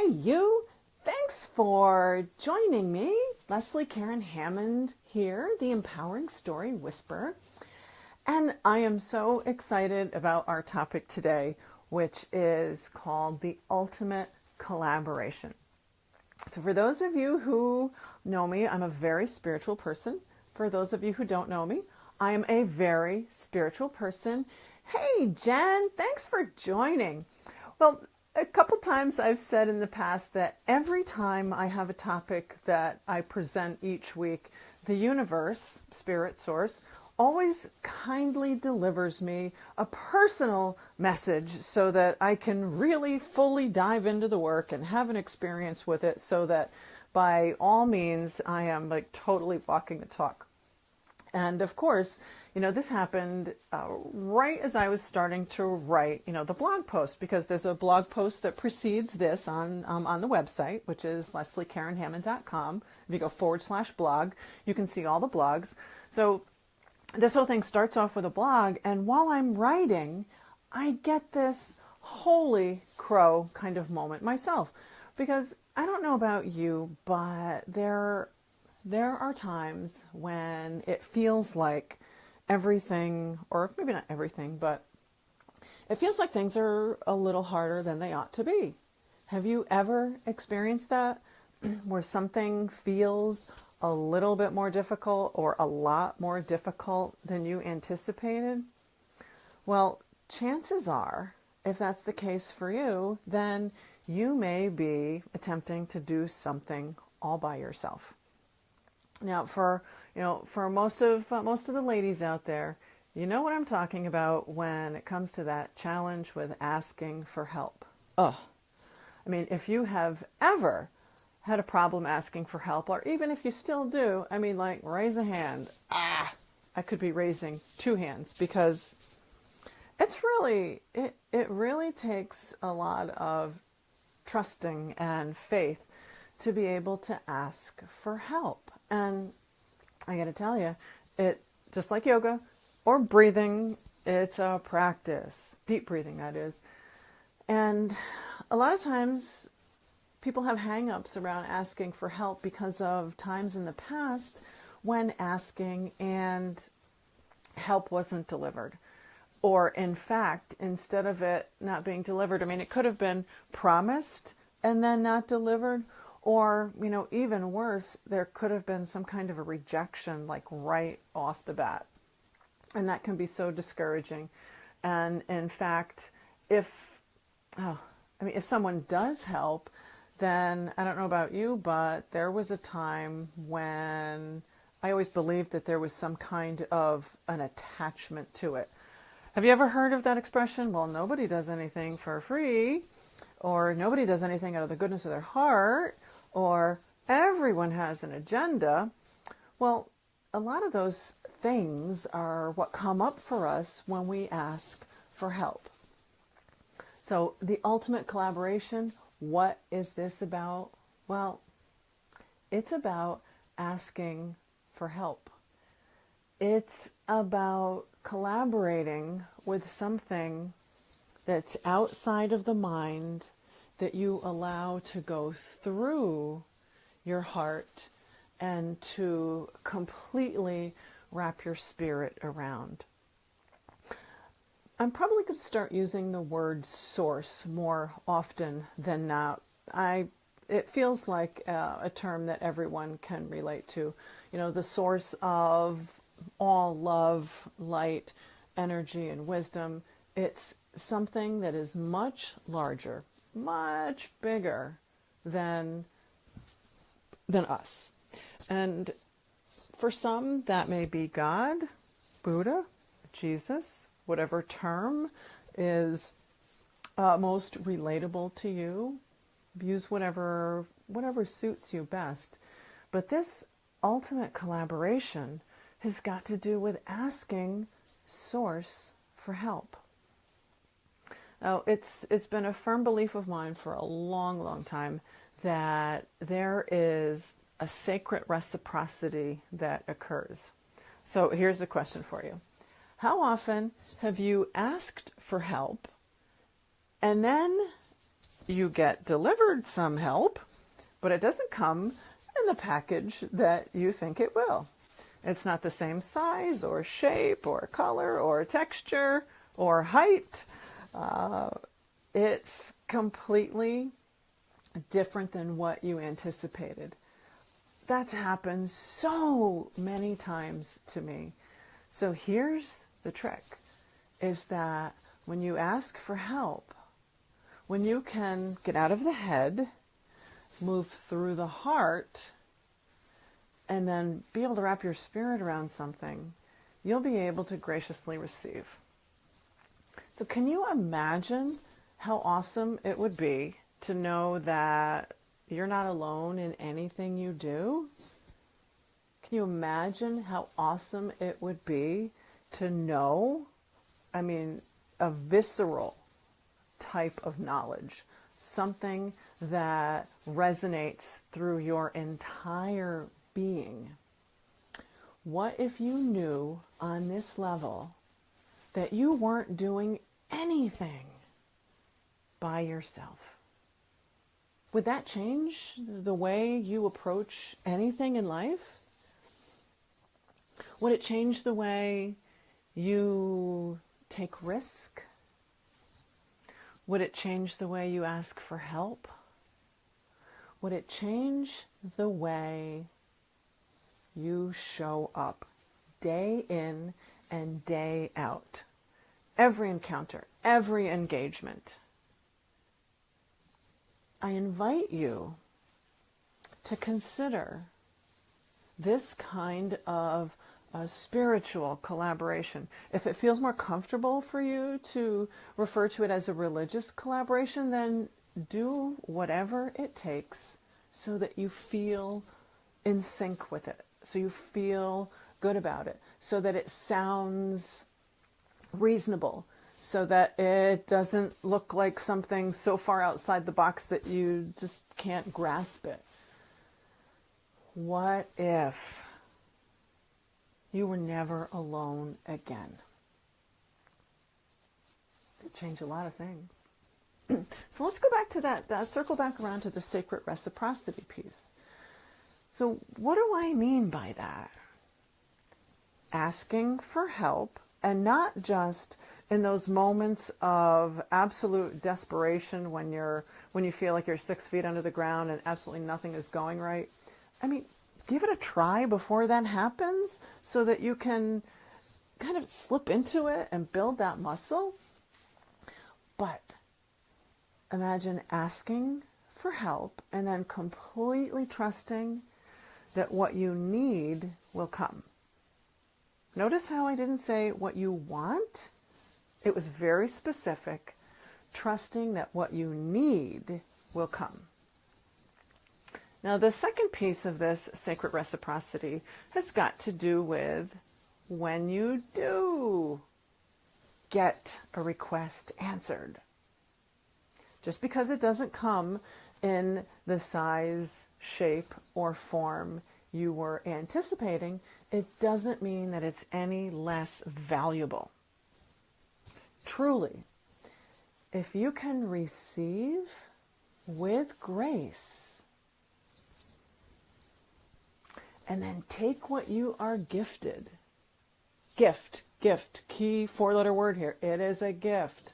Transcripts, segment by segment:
you. Thanks for joining me. Leslie Karen Hammond here, the Empowering Story Whisperer. And I am so excited about our topic today, which is called the ultimate collaboration. So for those of you who know me, I'm a very spiritual person. For those of you who don't know me, I am a very spiritual person. Hey, Jen, thanks for joining. Well, a couple times I've said in the past that every time I have a topic that I present each week, the universe, spirit source, always kindly delivers me a personal message so that I can really fully dive into the work and have an experience with it, so that by all means I am like totally walking the talk. And of course, this happened right as I was starting to write, the blog post, because there's a blog post that precedes this on the website, which is lesliekarenhammond.com. If you go /blog, you can see all the blogs. So this whole thing starts off with a blog, and while I'm writing, I get this holy crow kind of moment myself, because I don't know about you, but there are times when it feels like everything, or maybe not everything, but it feels like things are a little harder than they ought to be. Have you ever experienced that? Where something feels a little bit more difficult or a lot more difficult than you anticipated? Well, chances are, if that's the case for you, then you may be attempting to do something all by yourself. Now, for most of the ladies out there, you know what I'm talking about when it comes to that challenge with asking for help. I mean, if you have ever had a problem asking for help, or even if you still do, raise a hand. I could be raising two hands, because it's really, it really takes a lot of trusting and faith to be able to ask for help. And I got to tell you, it just like yoga or breathing, it's a practice. Deep breathing, that is. And a lot of times people have hang-ups around asking for help because of times in the past when asking and help wasn't delivered. Or in fact, instead of it not being delivered, it could have been promised and then not delivered. Or, even worse, there could have been some kind of a rejection, like right off the bat. And that can be so discouraging. And in fact, if someone does help, then I don't know about you, but there was a time when I always believed that there was some kind of an attachment to it. Have you ever heard of that expression? Well, nobody does anything for free, or nobody does anything out of the goodness of their heart, or everyone has an agenda. Well, a lot of those things are what come up for us when we ask for help. So the ultimate collaboration, what is this about? Well, it's about asking for help. It's about collaborating with something that's outside of the mind, that you allow to go through your heart and to completely wrap your spirit around. I'm probably going to start using the word source more often than not. It feels like a term that everyone can relate to. The source of all love, light, energy, and wisdom. It's something that is much larger, much bigger than us. And for some, that may be God, Buddha, Jesus, whatever term is most relatable to you. Use whatever suits you best. But this ultimate collaboration has got to do with asking Source for help. Now, it's been a firm belief of mine for a long, long time that there is a sacred reciprocity that occurs. So here's a question for you. How often have you asked for help and then you get delivered some help, but it doesn't come in the package that you think it will. It's not the same size or shape or color or texture or height. It's completely different than what you anticipated. That's happened so many times to me. So here's the trick, is that when you ask for help, when you can get out of the head, move through the heart, and then be able to wrap your spirit around something, you'll be able to graciously receive. So can you imagine how awesome it would be to know that you're not alone in anything you do? Can you imagine how awesome it would be to know, a visceral type of knowledge, something that resonates through your entire being? What if you knew on this level that you weren't doing anything by yourself? Would that change the way you approach anything in life? Would it change the way you take risk? Would it change the way you ask for help? Would it change the way you show up day in and day out? Every encounter, every engagement. I invite you to consider this kind of spiritual collaboration. If it feels more comfortable for you to refer to it as a religious collaboration, then do whatever it takes so that you feel in sync with it, so you feel good about it, so that it sounds reasonable, so that it doesn't look like something so far outside the box that you just can't grasp it. What if you were never alone again? It'd change a lot of things. So let's go back to that, circle back around to the sacred reciprocity piece. So what do I mean by that? Asking for help, and not just in those moments of absolute desperation when you feel like you're 6 feet under the ground and absolutely nothing is going right. Give it a try before that happens so that you can kind of slip into it and build that muscle. But imagine asking for help and then completely trusting that what you need will come. Notice how I didn't say what you want. It was very specific, trusting that what you need will come. Now, the second piece of this sacred reciprocity has got to do with when you do get a request answered. Just because it doesn't come in the size, shape, or form you were anticipating, it doesn't mean that it's any less valuable. Truly, if you can receive with grace, and then take what you are gifted. Gift, key 4-letter word here. It is a gift.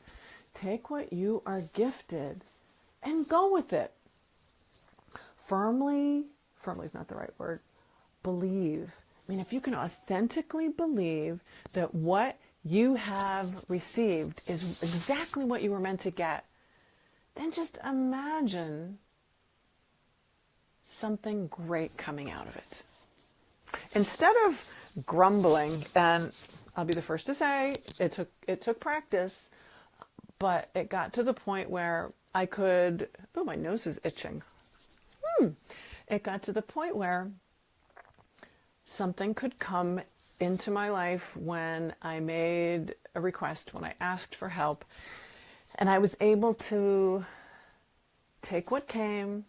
Take what you are gifted and go with it. Firmly is not the right word, believe. If you can authentically believe that what you have received is exactly what you were meant to get, then just imagine something great coming out of it. Instead of grumbling, and I'll be the first to say it took practice, but it got to the point where I could, my nose is itching. It got to the point where something could come into my life when I made a request, when I asked for help, and I was able to take what came,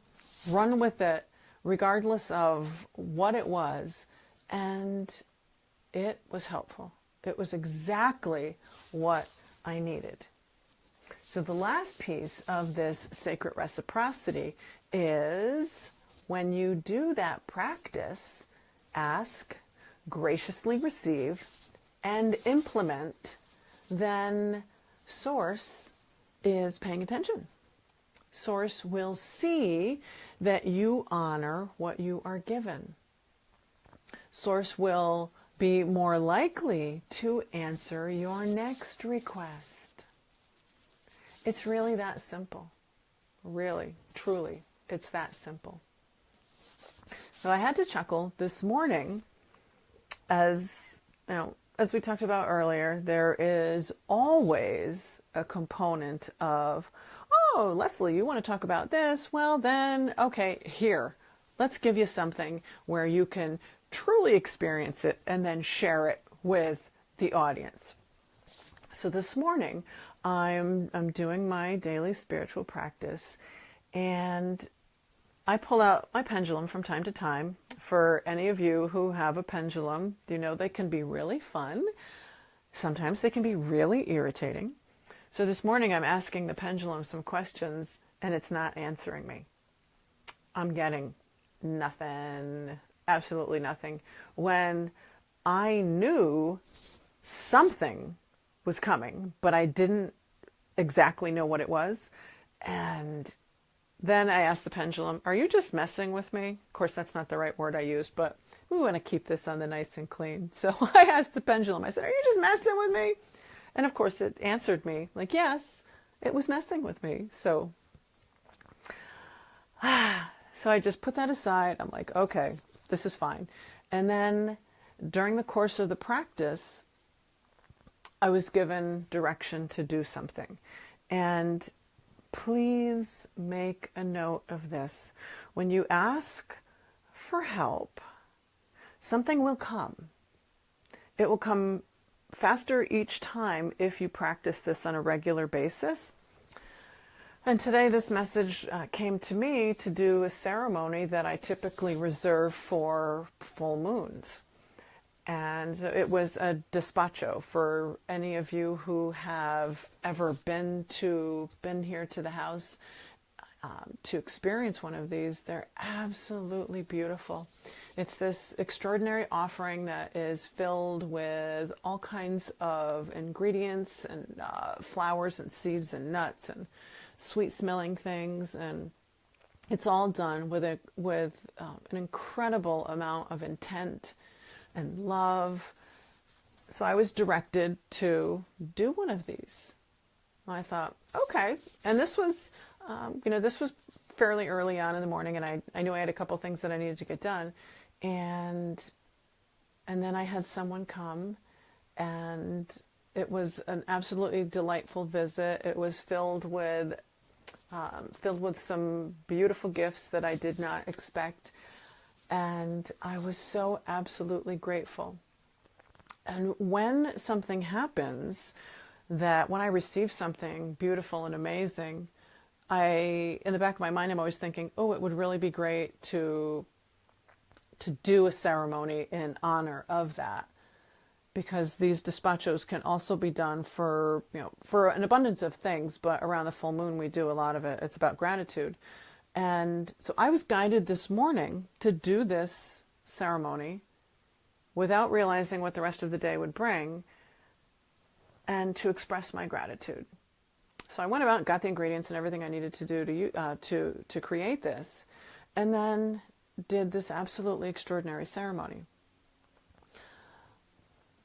run with it, regardless of what it was, and it was helpful. It was exactly what I needed. So the last piece of this sacred reciprocity is when you do that practice, ask, graciously receive, and implement, then Source is paying attention. Source will see that you honor what you are given. Source will be more likely to answer your next request. It's really that simple. Really, truly, it's that simple. So I had to chuckle this morning as we talked about earlier, there is always a component of, oh, Leslie, you want to talk about this? Well, then, okay, here, let's give you something where you can truly experience it and then share it with the audience. So this morning, I'm doing my daily spiritual practice, and I pull out my pendulum from time to time. For any of you who have a pendulum, you know they can be really fun. Sometimes they can be really irritating. So this morning I'm asking the pendulum some questions and it's not answering me. I'm getting nothing, absolutely nothing. When I knew something was coming, but I didn't exactly know what it was. And then I asked the pendulum, are you just messing with me? Of course, that's not the right word I used, but we want to keep this on the nice and clean. So I asked the pendulum, I said, are you just messing with me? And of course, it answered me like, yes, it was messing with me. So I just put that aside. I'm like, okay, this is fine. And then during the course of the practice, I was given direction to do something. And please make a note of this. When you ask for help, something will come. It will come faster each time if you practice this on a regular basis. And today this message came to me to do a ceremony that I typically reserve for full moons. And it was a despacho. For any of you who have ever been here to the house to experience one of these, they're absolutely beautiful. It's this extraordinary offering that is filled with all kinds of ingredients and flowers and seeds and nuts and sweet smelling things, and it's all done with an incredible amount of intent and love. So I was directed to do one of these. I thought, okay. And this was, this was fairly early on in the morning, and I knew I had a couple things that I needed to get done. And then I had someone come, and it was an absolutely delightful visit. It was filled with some beautiful gifts that I did not expect. And I was so absolutely grateful. And when something happens, when I receive something beautiful and amazing, in the back of my mind, I'm always thinking, oh, it would really be great to do a ceremony in honor of that. Because these despachos can also be done for an abundance of things, but around the full moon, we do a lot of it. It's about gratitude. And so I was guided this morning to do this ceremony without realizing what the rest of the day would bring, and to express my gratitude. So I went about and got the ingredients and everything I needed to do to create this, and then did this absolutely extraordinary ceremony.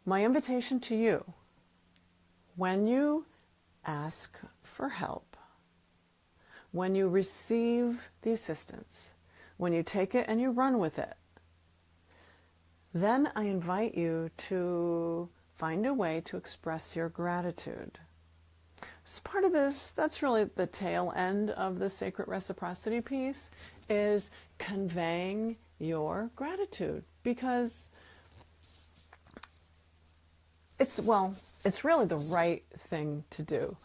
My invitation to you, when you ask for help, when you receive the assistance, when you take it and you run with it, then I invite you to find a way to express your gratitude. As part of this, that's really the tail end of the sacred reciprocity piece, is conveying your gratitude, because it's really the right thing to do.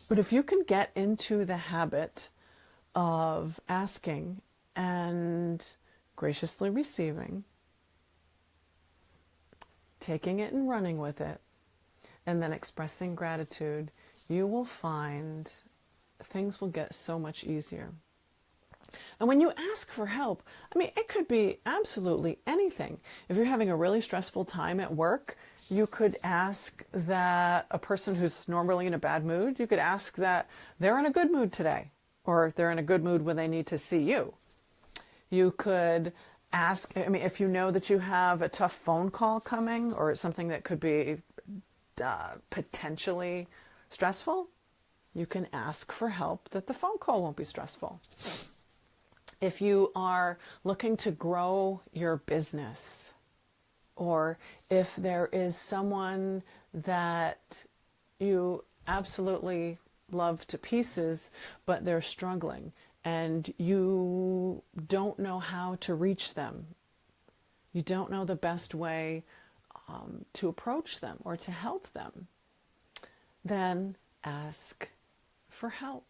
But if you can get into the habit of asking and graciously receiving, taking it and running with it, and then expressing gratitude, you will find things will get so much easier. And when you ask for help, I mean, it could be absolutely anything. If you're having a really stressful time at work, you could ask that a person who's normally in a bad mood, you could ask that they're in a good mood today, or they're in a good mood when they need to see you. You could ask, I mean, if you know that you have a tough phone call coming or something that could be potentially stressful, you can ask for help that the phone call won't be stressful. If you are looking to grow your business, or if there is someone that you absolutely love to pieces, but they're struggling and you don't know how to reach them, you don't know the best way to approach them or to help them, then ask for help.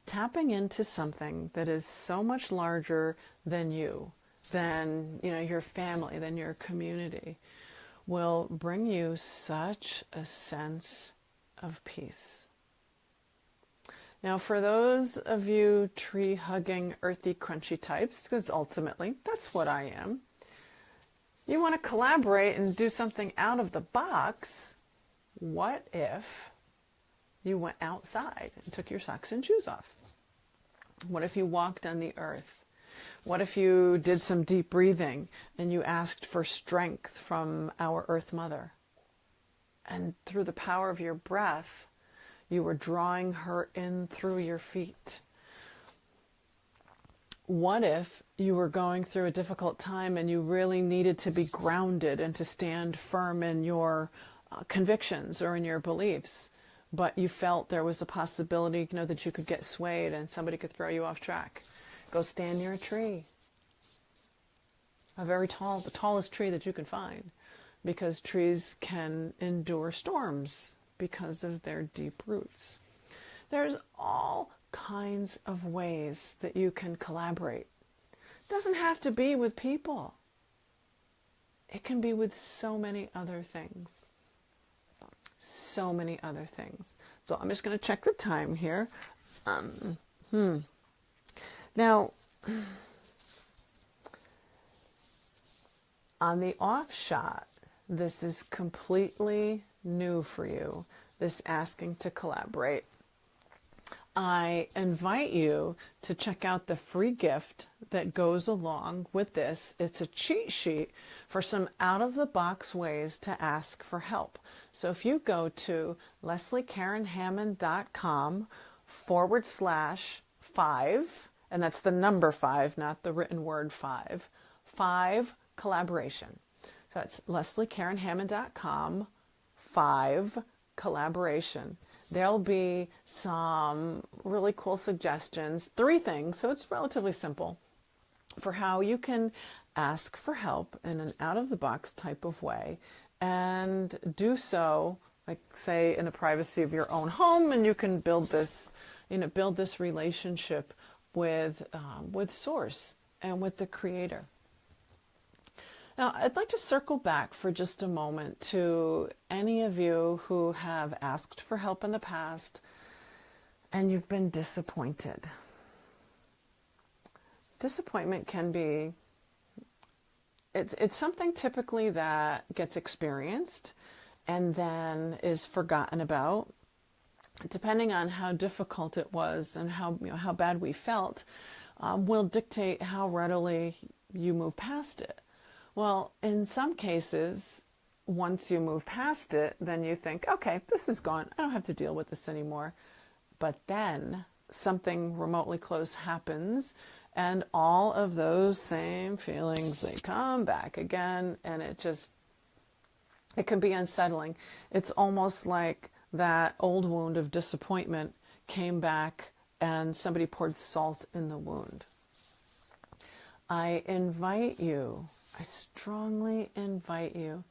Tapping into something that is so much larger than you, than your family, than your community, will bring you such a sense of peace. Now, for those of you tree-hugging, earthy, crunchy types, because ultimately that's what I am, you want to collaborate and do something out of the box. What if you went outside and took your socks and shoes off? What if you walked on the earth? What if you did some deep breathing and you asked for strength from our Earth Mother? And through the power of your breath, you were drawing her in through your feet. What if you were going through a difficult time and you really needed to be grounded and to stand firm in your convictions or in your beliefs, but you felt there was a possibility, that you could get swayed and somebody could throw you off track? Go stand near a tree. The tallest tree that you can find, because trees can endure storms because of their deep roots. There's all kinds of ways that you can collaborate. It doesn't have to be with people. It can be with so many other things. So many other things. So I'm just going to check the time here. Now, on the off shot, this is completely new for you, this asking to collaborate. I invite you to check out the free gift that goes along with this. It's a cheat sheet for some out-of-the-box ways to ask for help. So if you go to LeslieKarenHammond.com/5, and that's the number 5, not the written word 5, 5 collaboration. So it's LeslieKarenHammond.com/5 collaboration. There'll be some really cool suggestions, 3 things, so it's relatively simple, for how you can ask for help in an out-of-the-box type of way, and do so, like, say, in the privacy of your own home, and you can build this relationship with Source and with the Creator. Now, I'd like to circle back for just a moment to any of you who have asked for help in the past and you've been disappointed. Disappointment can be, it's something typically that gets experienced and then is forgotten about. Depending on how difficult it was and how bad we felt, will dictate how readily you move past it. Well, in some cases, once you move past it, then you think, okay, this is gone. I don't have to deal with this anymore. But then something remotely close happens, and all of those same feelings, they come back again, and it can be unsettling. It's almost like that old wound of disappointment came back and somebody poured salt in the wound. I strongly invite you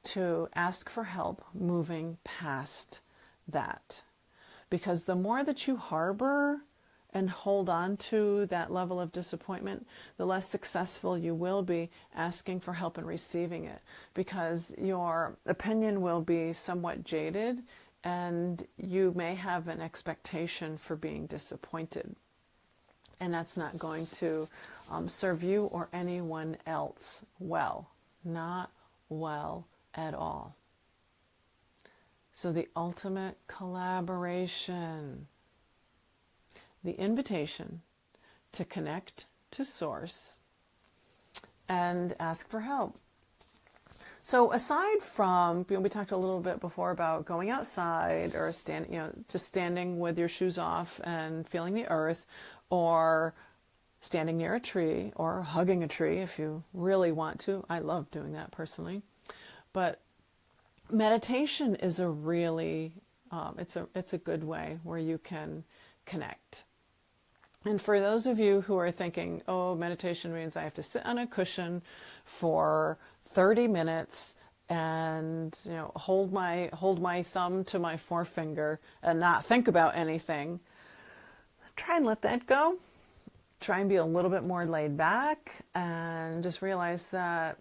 to ask for help moving past that. Because the more that you harbor and hold on to that level of disappointment, the less successful you will be asking for help and receiving it. Because your opinion will be somewhat jaded, and you may have an expectation for being disappointed. And that's not going to serve you or anyone else well. Not well at all. So the ultimate collaboration, the invitation to connect to Source and ask for help. So aside from, we talked a little bit before about going outside or just standing with your shoes off and feeling the earth, or standing near a tree, or hugging a tree if you really want to. I love doing that personally. But meditation is a really, it's a good way where you can connect. And for those of you who are thinking, oh, meditation means I have to sit on a cushion for 30 minutes and hold my thumb to my forefinger and not think about anything, try and let that go. Try and be a little bit more laid back, and just realize that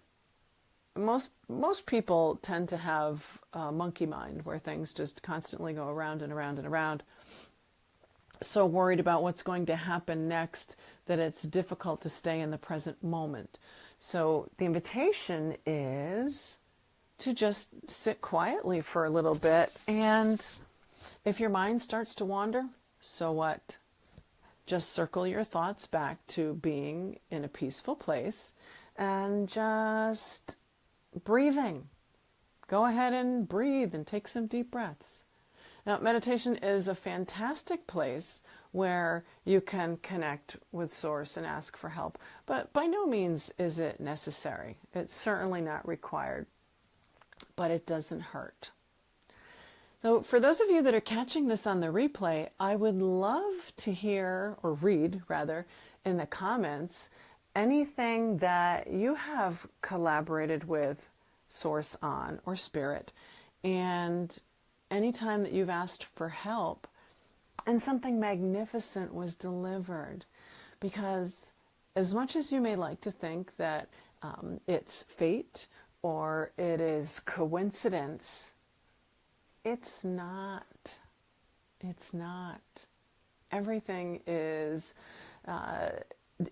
most people tend to have a monkey mind where things just constantly go around and around and around. So worried about what's going to happen next that it's difficult to stay in the present moment. So the invitation is to just sit quietly for a little bit, and if your mind starts to wander, so what? Just circle your thoughts back to being in a peaceful place and just breathing. Go ahead and breathe and take some deep breaths. Now, meditation is a fantastic place where you can connect with Source and ask for help, but by no means is it necessary. It's certainly not required, but it doesn't hurt. So for those of you that are catching this on the replay, I would love to hear, or read rather, in the comments, anything that you have collaborated with Source on, or Spirit, and anytime that you've asked for help and something magnificent was delivered. Because as much as you may like to think that it's fate or it is coincidence, it's not. It's not. Everything is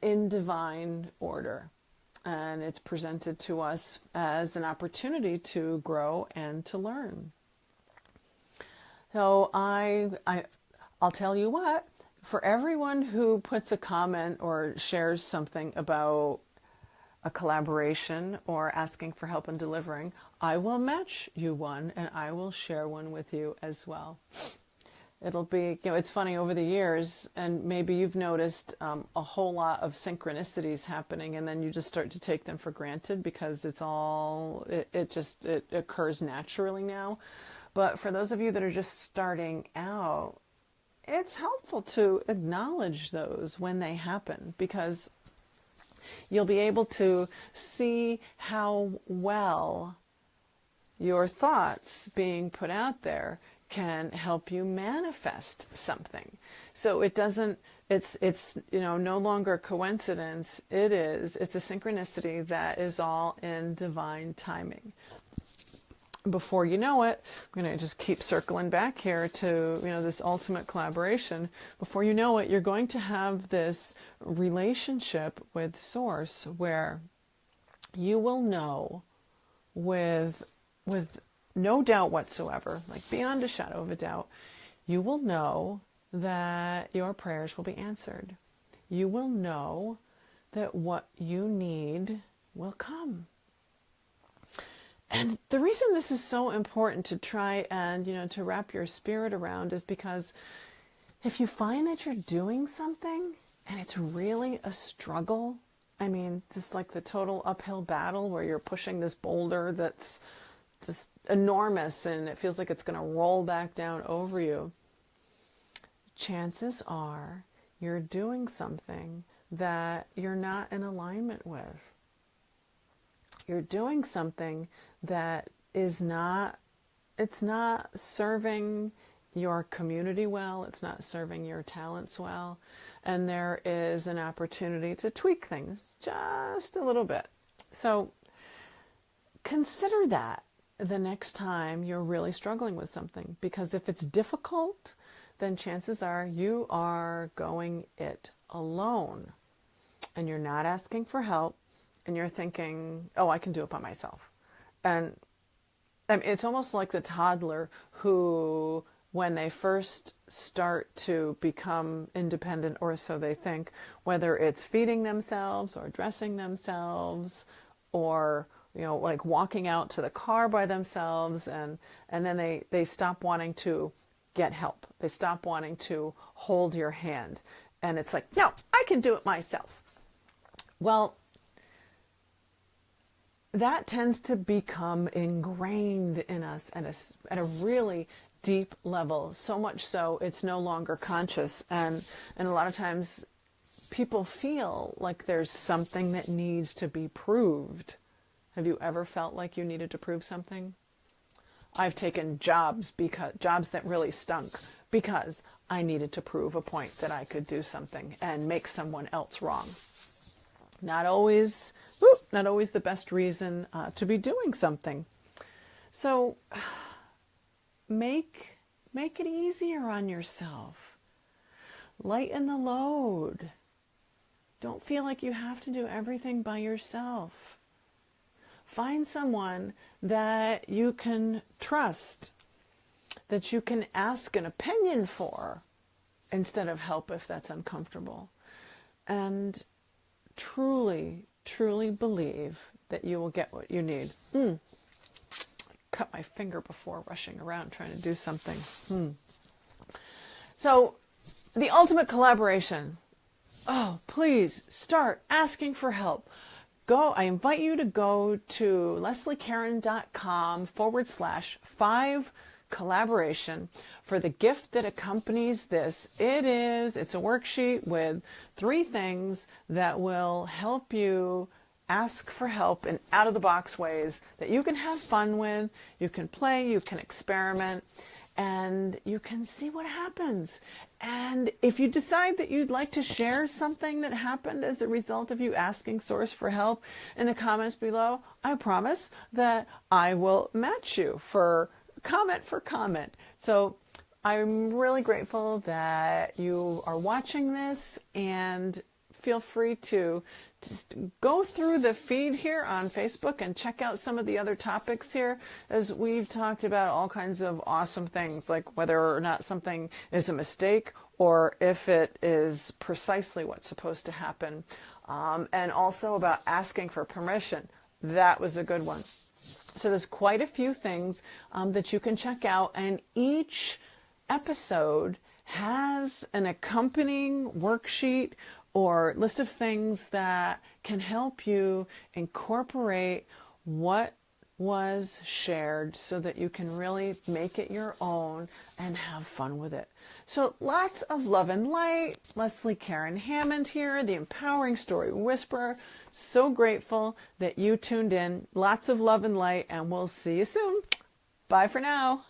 in divine order, and it's presented to us as an opportunity to grow and to learn. So I'll tell you what, for everyone who puts a comment or shares something about a collaboration or asking for help in delivering, I will match you one, and I will share one with you as well. It'll be, it's funny over the years, and maybe you've noticed a whole lot of synchronicities happening, and then you just start to take them for granted because it occurs naturally now. But for those of you that are just starting out, it's helpful to acknowledge those when they happen, because you'll be able to see how well your thoughts being put out there can help you manifest something. So it's no longer a coincidence. It's a synchronicity that is all in divine timing. Before you know it, I'm going to just keep circling back here to, this ultimate collaboration. Before you know it, you're going to have this relationship with Source where you will know with no doubt whatsoever, like beyond a shadow of a doubt, you will know that your prayers will be answered. You will know that what you need will come. And the reason this is so important to try and, to wrap your spirit around is because if you find that you're doing something and it's really a struggle, just like the total uphill battle where you're pushing this boulder that's just enormous and it feels like it's going to roll back down over you, chances are you're doing something that you're not in alignment with. You're doing something that it's not serving your community well, it's not serving your talents well, and there is an opportunity to tweak things just a little bit. So consider that. the next time you're really struggling with something. Because if it's difficult, then chances are you are going it alone and you're not asking for help and you're thinking, oh, I can do it by myself. And I mean, it's almost like the toddler who, when they first start to become independent, or so they think, whether it's feeding themselves or dressing themselves or, like walking out to the car by themselves, and then they stop wanting to get help. They stop wanting to hold your hand. And it's like, no, I can do it myself. Well, that tends to become ingrained in us at a really deep level, so much so it's no longer conscious. And a lot of times people feel like there's something that needs to be proved. Have you ever felt like you needed to prove something? I've taken jobs that really stunk because I needed to prove a point that I could do something and make someone else wrong. Not always the best reason to be doing something. So make it easier on yourself. Lighten the load. Don't feel like you have to do everything by yourself. Find someone that you can trust, that you can ask an opinion for instead of help if that's uncomfortable. And truly believe that you will get what you need. Cut my finger before rushing around trying to do something. So, the ultimate collaboration. Oh, please start asking for help. I invite you to go to LeslieKaron.com/5collaboration for the gift that accompanies this. It's a worksheet with 3 things that will help you ask for help in out-of-the-box ways that you can have fun with, you can play, you can experiment, and you can see what happens. And if you decide that you'd like to share something that happened as a result of you asking Source for help in the comments below, I promise that I will match you for comment. So I'm really grateful that you are watching this, and feel free to just go through the feed here on Facebook and check out some of the other topics here, as we've talked about all kinds of awesome things, like whether or not something is a mistake or if it is precisely what's supposed to happen. And also about asking for permission. That was a good one. So there's quite a few things that you can check out, and each episode has an accompanying worksheet or list of things that can help you incorporate what was shared so that you can really make it your own and have fun with it. So lots of love and light. Leslie Karen Hammond here, the Empowering Story Whisperer. So grateful that you tuned in. Lots of love and light, and we'll see you soon. Bye for now.